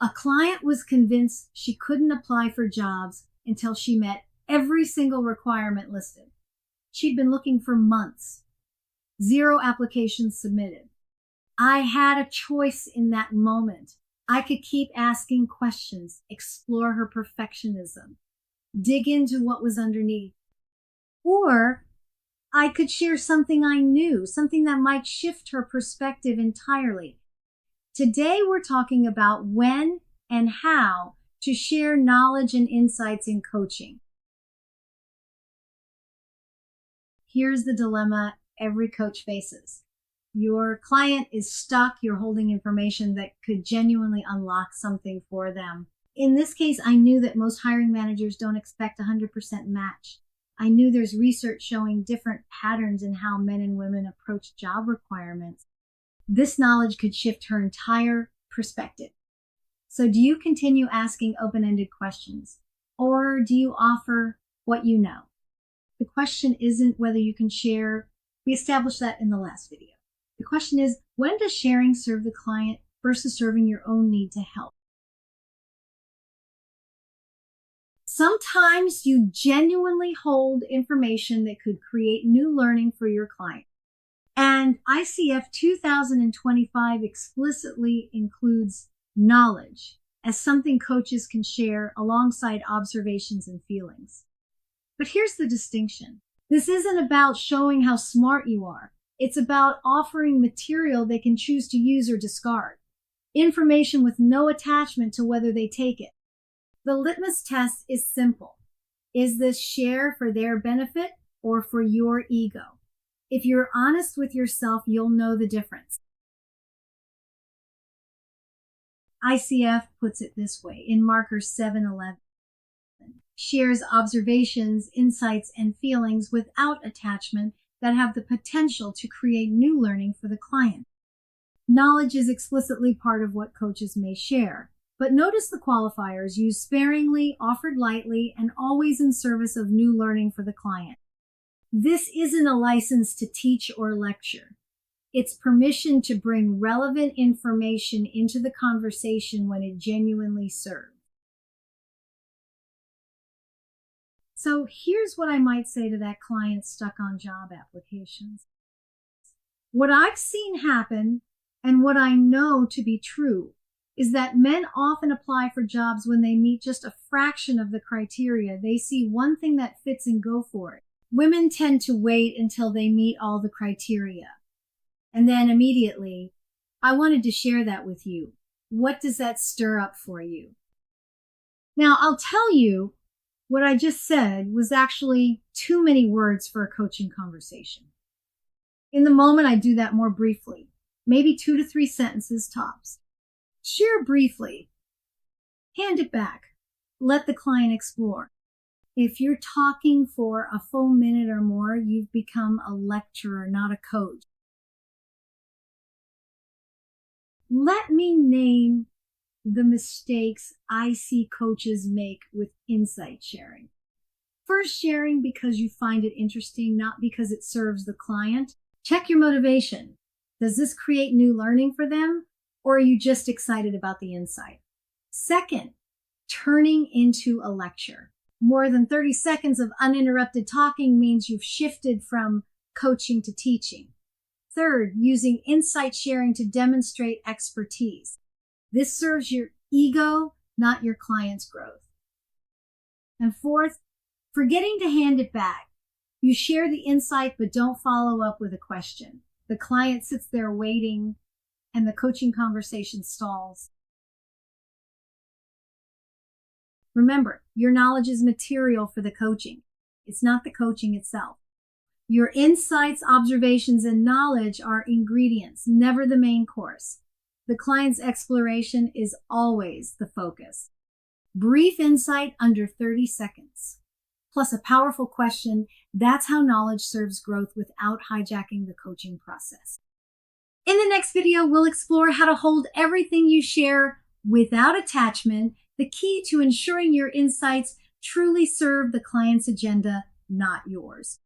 A client was convinced she couldn't apply for jobs until she met every single requirement listed. She'd been looking for months. 0 applications submitted. I had a choice in that moment. I could keep asking questions, explore her perfectionism, dig into what was underneath. Or I could share something I knew, something that might shift her perspective entirely. Today, we're talking about when and how to share knowledge and insights in coaching. Here's the dilemma every coach faces. Your client is stuck. You're holding information that could genuinely unlock something for them. In this case, I knew that most hiring managers don't expect 100% match. I knew there's research showing different patterns in how men and women approach job requirements. This knowledge could shift her entire perspective. So do you continue asking open-ended questions, or do you offer what you know? The question isn't whether you can share. We established that in the last video. The question is, when does sharing serve the client versus serving your own need to help? Sometimes you genuinely hold information that could create new learning for your client. And ICF 2025 explicitly includes knowledge as something coaches can share alongside observations and feelings. But here's the distinction. This isn't about showing how smart you are. It's about offering material they can choose to use or discard. Information with no attachment to whether they take it. The litmus test is simple. Is this share for their benefit or for your ego? If you're honest with yourself, you'll know the difference. ICF puts it this way in marker 711. Shares observations, insights, and feelings without attachment that have the potential to create new learning for the client. Knowledge is explicitly part of what coaches may share, but notice the qualifiers used sparingly, offered lightly, and always in service of new learning for the client. This isn't a license to teach or lecture. It's permission to bring relevant information into the conversation when it genuinely serves. So here's what I might say to that client stuck on job applications. What I've seen happen and what I know to be true is that men often apply for jobs when they meet just a fraction of the criteria. They see one thing that fits and go for it. Women tend to wait until they meet all the criteria. And then immediately, I wanted to share that with you. What does that stir up for you? Now, I'll tell you, what I just said was actually too many words for a coaching conversation. In the moment, I do that more briefly, maybe 2 to 3 sentences tops. Share briefly. Hand it back. Let the client explore. If you're talking for a full minute or more, you've become a lecturer, not a coach. Let me name the mistakes I see coaches make with insight sharing. First, sharing because you find it interesting, not because it serves the client. Check your motivation. Does this create new learning for them, or are you just excited about the insight? Second, turning into a lecture. More than 30 seconds of uninterrupted talking means you've shifted from coaching to teaching. Third, using insight sharing to demonstrate expertise. This serves your ego, not your client's growth. And fourth, forgetting to hand it back. You share the insight, but don't follow up with a question. The client sits there waiting, and the coaching conversation stalls. Remember, your knowledge is material for the coaching. It's not the coaching itself. Your insights, observations, and knowledge are ingredients, never the main course. The client's exploration is always the focus. Brief insight under 30 seconds. Plus a powerful question. That's how knowledge serves growth without hijacking the coaching process. In the next video, we'll explore how to hold everything you share without attachment, the key to ensuring your insights truly serve the client's agenda, not yours.